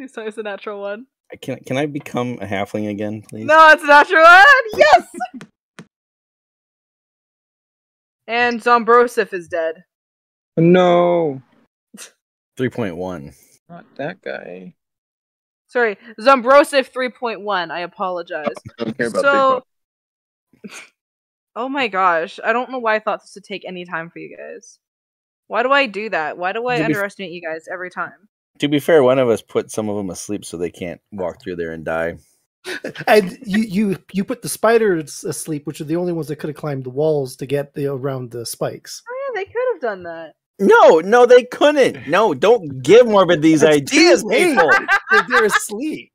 So it's a natural one. Can I become a halfling again, please? No, it's a natural one. Yes. And Zombrosif is dead. No. 3.1. Not that guy. Sorry, Zombrosif 3.1. I apologize. I don't care about So, oh my gosh, I don't know why I thought this would take any time for you guys. Why do I do that? Why do I underestimate you guys every time? To be fair, one of us put some of them asleep so they can't walk through there and die. And you put the spiders asleep, which are the only ones that could have climbed the walls to get around the spikes. Oh yeah, they could have done that. No, they couldn't. No, don't give Morbid these ideas, people. They're asleep.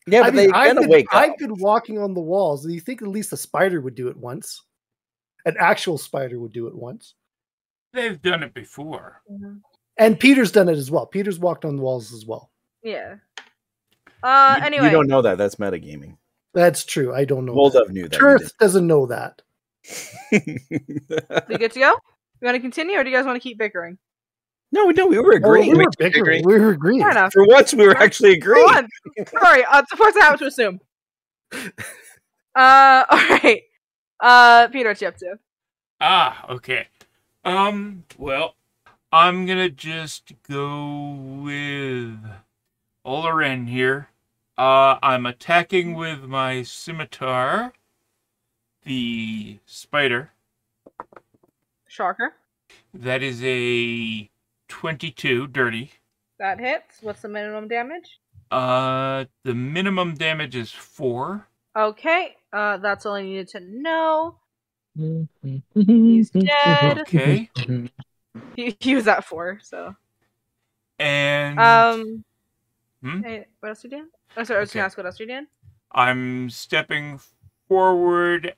Yeah, but they're gonna wake up. I've been walking on the walls. Do you think at least a spider would do it once? An actual spider would do it once. They've done it before. Mm-hmm. And Peter's done it as well. Peter's walked on the walls as well. Yeah. You Anyway. don't know that. That's metagaming. That's true. I don't know. Moldov knew that. Turf doesn't know that. We good to go? You want to continue, or do you guys want to keep bickering? No, we were agreeing. We were bickering. We were agreeing. Fair enough. For once, we were actually agreeing. Sorry, of course I have to assume. All right. Peter, what you up to? Okay. Well, I'm gonna just go with Oloren here. I'm attacking with my scimitar the spider. Shocker. That is a 22, dirty. That hits. What's the minimum damage? The minimum damage is 4. Okay. That's all I needed to know. He's dead. Okay. He was at 4, so. And Hey, what else are you doing? Oh, sorry, I was gonna ask what else you're doing. I'm stepping forward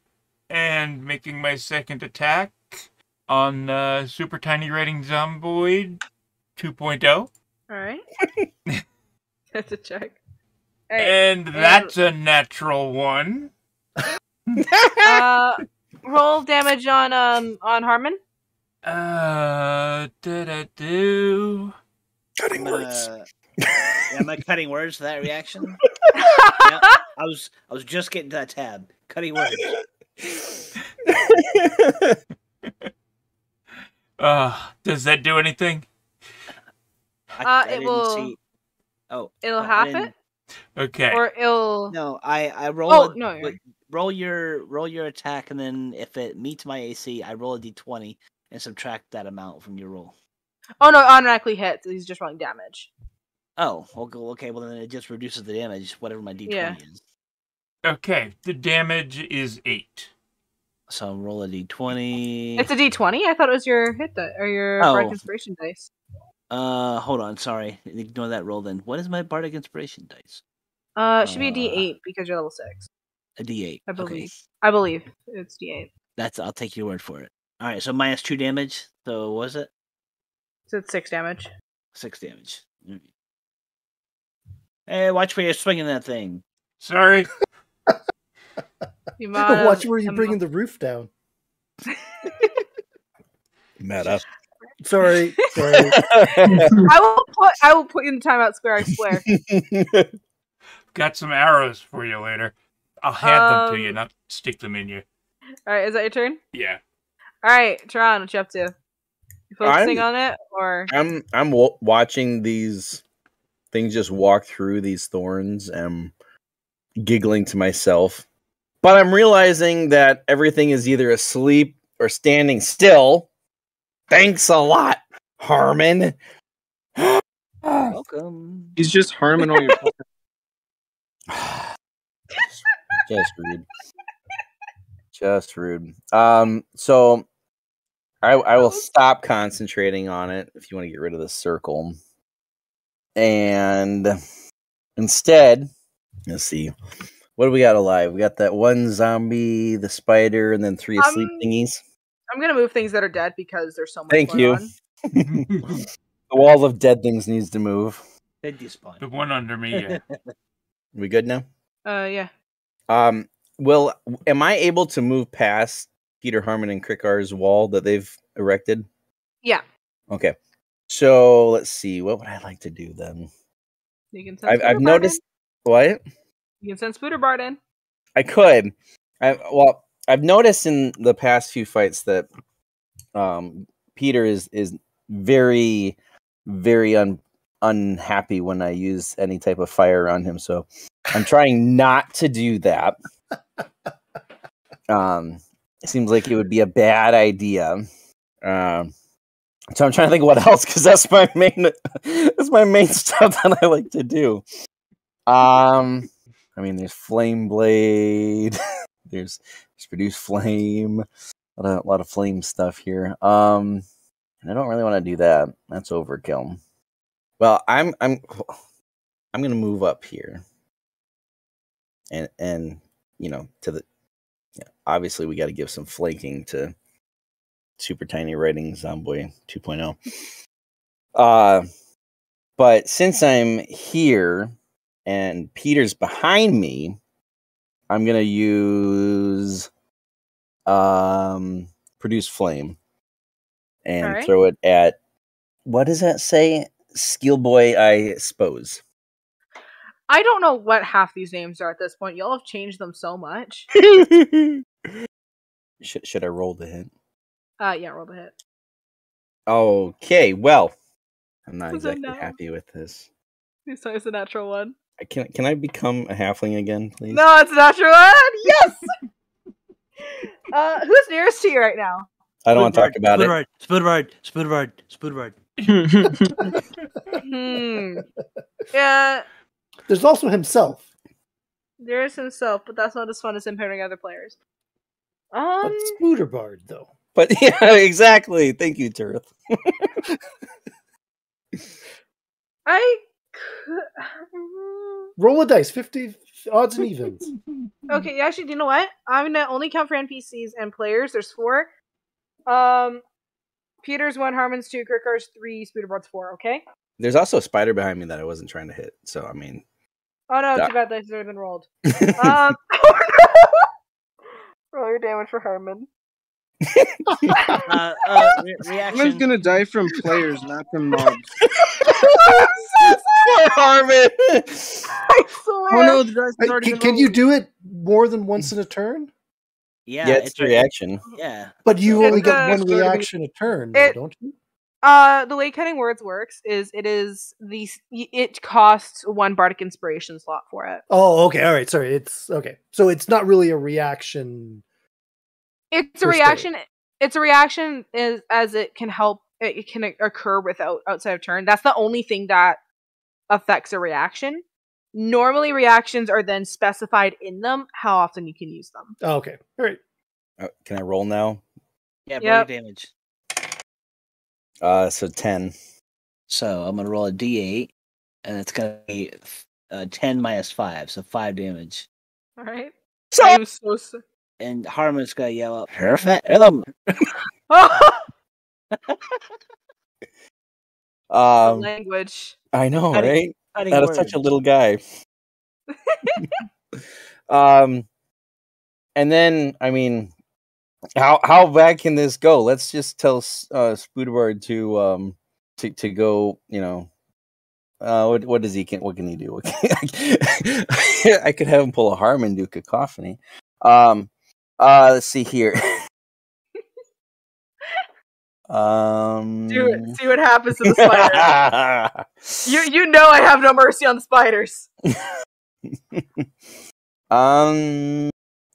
and making my second attack on Super Tiny Writing Zomboid 2.0. Alright. That's a check. And that's a natural 1. Roll damage on Harmon. Cutting words. Am I cutting words for that reaction? Yeah, I was just getting to that tab. Cutting words. Does that do anything? It will. See... Oh, it'll half it. Okay. Or it'll. No, I roll. Oh no! Roll your attack, and then if it meets my AC, I roll a d20 and subtract that amount from your roll. Oh no! It automatically hits. He's just rolling damage. Oh, okay. Well, then it just reduces the damage, whatever my d20 is. Okay, the damage is 8. So roll a d20. It's a d20. I thought it was your hit or your Bardic Inspiration dice. Hold on. Sorry, ignore that roll. Then, what is my Bardic Inspiration dice? It should be a d8 because you're level 6. A d8. I believe. Okay. I believe it's d8. I'll take your word for it. All right. So minus 2 damage. So what was it? So it's 6 damage. 6 damage. Hey, watch where you're swinging that thing. Sorry. Watch where you're bringing the roof down. Meta. Sorry. I will put you in the timeout square. I swear. Got some arrows for you later. I'll hand them to you, not stick them in you. All right, is that your turn? Yeah. All right, Tron, what you up to? You focusing on it, or I'm watching these things just walk through these thorns and giggling to myself. But I'm realizing that everything is either asleep or standing still. Thanks a lot, Harmon. Welcome. He's just harming all your Just rude. Just rude. So I will stop concentrating on it if you want to get rid of the circle. And instead, let's see. What do we got alive? We got that one zombie, the spider, and then 3 asleep thingies. I'm gonna move things that are dead because there's so much Thank going you. on. The wall of dead things needs to move. They despawn. The one under me. Yeah. We good now? Yeah. Well, am I able to move past Peter Harmon and Krikar's wall that they've erected? Yeah. Okay. So let's see. What would I like to do then? You can send I've Spooder noticed what You can send Spooder Bard in. I could. I've noticed in the past few fights that Peter is very, very unhappy when I use any type of fire on him. So I'm trying not to do that. It seems like it would be a bad idea. So I'm trying to think what else, because that's my main stuff that I like to do. I mean, there's Flame Blade. there's Produce Flame. A lot of flame stuff here. And I don't really want to do that. That's overkill. Well, I'm gonna move up here, and to the. Obviously, we got to give some flanking to Super Tiny Writing Zomboy 2.0. But since I'm here and Peter's behind me, I'm gonna use Produce Flame and throw it at, what does that say? Skill Boy, I suppose. I don't know what half these names are at this point. Y'all have changed them so much. Should I roll the hit? Yeah, roll the hit. Okay, well, I'm not exactly happy with this. This time it's a natural one. Can I become a halfling again, please? No, it's a natural one! Yes! Who's nearest to you right now? I don't want to talk about it. Spooderbard. Yeah. There's also himself. There is himself, but that's not as fun as him pairing other players. But Spooderbard, though. But yeah, exactly. Thank you, Turth. I could... Roll a dice, 50 odds and evens. Okay, actually, do you know what? I'm gonna only count for NPCs and players. There's 4. Peter's 1, Harmon's 2, Krikar's 3, Spooderbard's 4, okay? There's also a spider behind me that I wasn't trying to hit, so I mean... Oh no, too bad dice have already been rolled. Roll your damage for Harmon. Reaction. Someone's gonna die from players, not from mobs. Poor Harmon! I swear. Oh no, the dice has already been Can rolled. you do it more than once in a turn? Yeah, it's a reaction. Yeah. But you only get one It's a- reaction a turn, though, don't you? The way Cutting Words works is it costs 1 Bardic Inspiration slot for it. Oh, okay, all right, sorry. It's okay. So it's not really a reaction. It's a reaction. It's a reaction as it can help. It can occur outside of turn. That's the only thing that affects a reaction. Normally, reactions are then specified in them how often you can use them. Oh, okay, all right. Can I roll now? Yeah, roll your damage. So 10. So I'm gonna roll a D8, and it's gonna be 10 minus 5, so 5 damage. All right. So And Harmon's gonna yell out, "Perfect!" Language. I know, right? Cutting Out of words. such a little guy. And then, I mean, how bad can this go? Let's just tell Spooderbard to go. What does he can? What can he do? I could have him pull a Harmon, do cacophony. Let's see here. Do it. See what happens to the spider. You know I have no mercy on the spiders.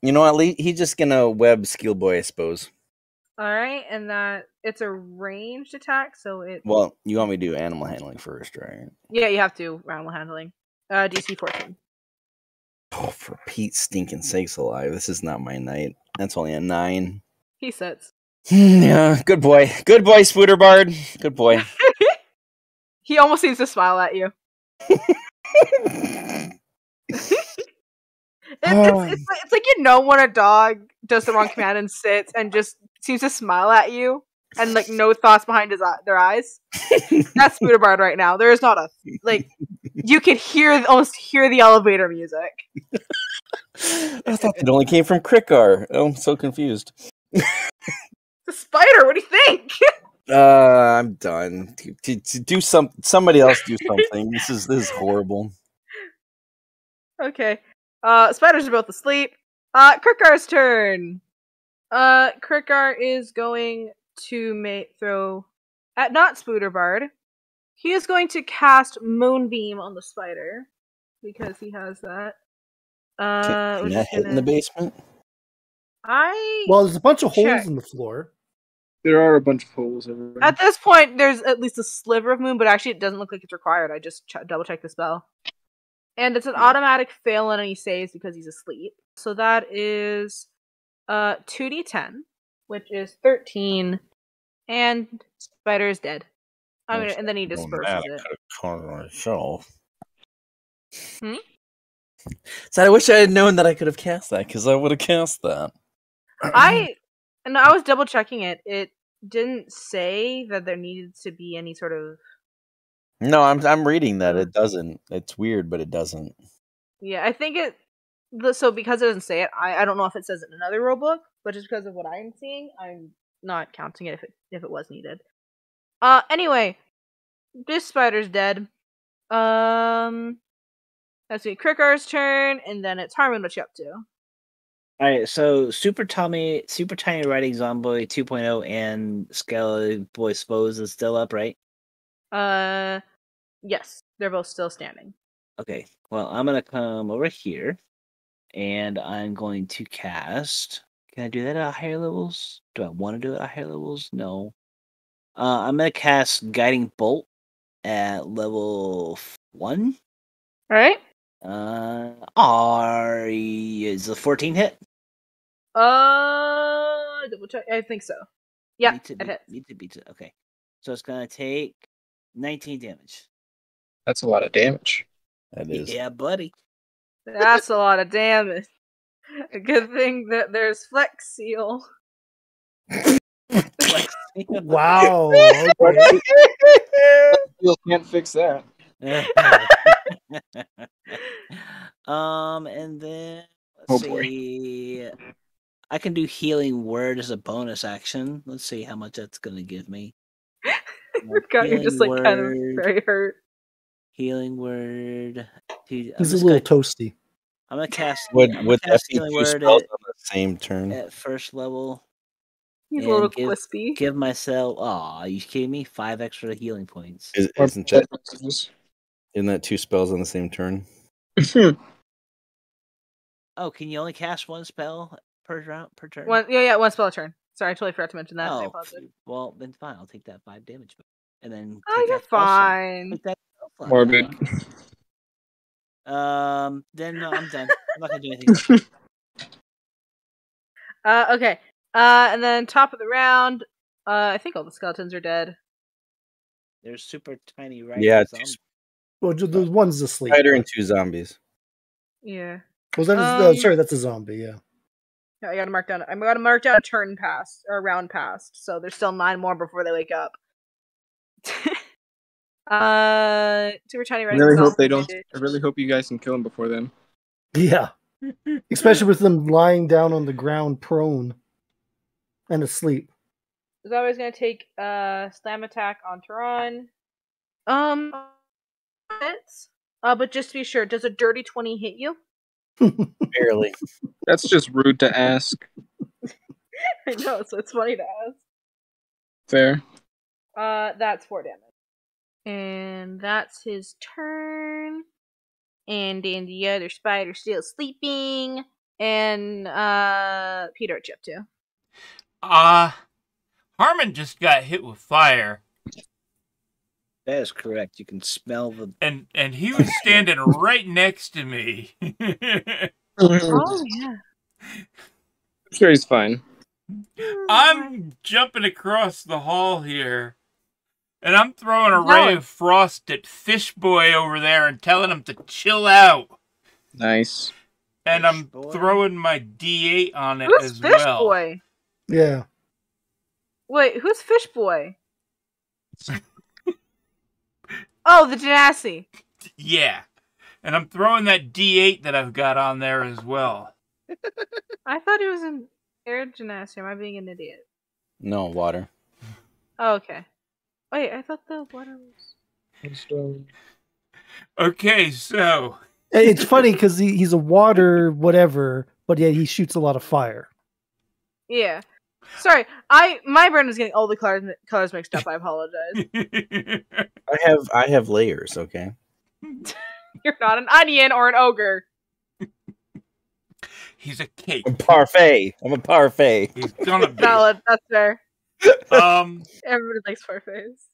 You know what? He's just gonna web Skill Boy, I suppose. All right, and that it's a ranged attack, so it. Well, you want me to do animal handling first, right? Yeah, you have to animal handling. DC 14. Oh, for Pete's stinking sakes alive! This is not my night. That's only a 9. He sits. Yeah, good boy, Spooderbard, good boy. He almost seems to smile at you. It's like when a dog does the wrong command and sits and just seems to smile at you and like no thoughts behind their eyes. That's Spooderbard right now. There is not a you could almost hear the elevator music. I thought it only came from Krikar. Oh, I'm so confused. The spider. What do you think? I'm done. Do somebody else do something. This is horrible. Okay. Spiders are both asleep. Krikar's turn. Krikar is going to throw at not Spooterbard. He is going to cast Moonbeam on the spider because he has that. Can that hit in the basement? Well, there's a bunch of holes in the floor. There are a bunch of holes everywhere. At this point, there's at least a sliver of moon, but actually it doesn't look like it's required. I just double checked the spell. And it's an automatic fail on any saves because he's asleep. So that is 2d10, which is 13, and spider is dead. And then he disperses it. Myself. So I wish I had known that I could have cast that, because I would have cast that. I was double checking it. It didn't say that there needed to be any sort of. No, I'm reading that. It doesn't. It's weird, but it doesn't. Yeah, I think it. So because it doesn't say it, I don't know if it says it in another rulebook, but just because of what I'm seeing, I'm not counting it if it was needed. Anyway, this spider's dead. That's be Krikar's turn, and then it's Harmon. What you up to? All right, so Super Tiny Riding Zombie 2.0 and Skelly Boy Spose is still up, right? Yes, they're both still standing. Okay, well, I'm gonna come over here, and I'm going to cast. Can I do that at higher levels? Do I want to do it at higher levels? No. I'm gonna cast Guiding Bolt at level 1. All right. Is the 14 hit? Double check. I think so. Yeah, it hits. Okay, so it's gonna take 19 damage. That's a lot of damage. That is. Yeah, buddy. That's a lot of damage. A good thing that there's Flex Seal. Wow. Okay. You can't fix that. And then let's see. I can do Healing Word as a bonus action. Let's see how much that's gonna give me. You're just like kind of very hurt. Healing Word. He's a little toasty. I'm gonna cast. Would cast that be Healing 2 Word spells on the same turn? at first level? He's a little crispy. Give myself. Aw, you kidding me? 5 extra healing points. Isn't that 2 spells on the same turn? Oh, can you only cast 1 spell per turn? One spell a turn. Sorry, I totally forgot to mention that. Oh, well, then fine. I'll take that 5 damage, and then. You're fine. Morbid. Then no, I'm done. I'm not gonna do anything. Okay. And then top of the round. I think all the skeletons are dead. There's Super Tiny Riding Zombie. Well, the one's asleep. Spider and 2 zombies. Yeah. Was that? Sorry, that's a zombie. Yeah. I gotta mark down. I'm gonna mark down a turn past or a round past. So there's still 9 more before they wake up. Super Tiny Riding. I really hope you guys can kill him before then. Yeah. Especially with them lying down on the ground, prone and asleep. Is always gonna take slam attack on Turan. But just to be sure, does a dirty 20 hit you? Barely. That's just rude to ask. I know, so it's funny to ask. Fair. That's 4 damage. And that's his turn. And then the other spider's still sleeping. And Peter, what you up to? Harmon just got hit with fire. That is correct. You can smell the. And he was standing right next to me. Oh yeah. I'm sure he's fine. I'm jumping across the hall here. And I'm throwing a ray of frost at Fish Boy over there and telling him to chill out. Nice. And I'm throwing my D8 on it Who's as Fish well. Boy? Yeah. Wait, who's Fish Boy? Oh, the Genasi. Yeah. And I'm throwing that D8 that I've got on there as well. I thought he was in Air Genasi. Am I being an idiot? No, water. Oh, okay. Wait, I thought the water was. Okay, so It's funny because he's a water whatever, but yet he shoots a lot of fire. Yeah. Sorry, my brain is getting all the colors mixed up. I apologize. I have layers, okay? You're not an onion or an ogre. he's a cake. I'm a parfait. He's gonna be. Valid. That's fair. Um, Everybody likes parfaits.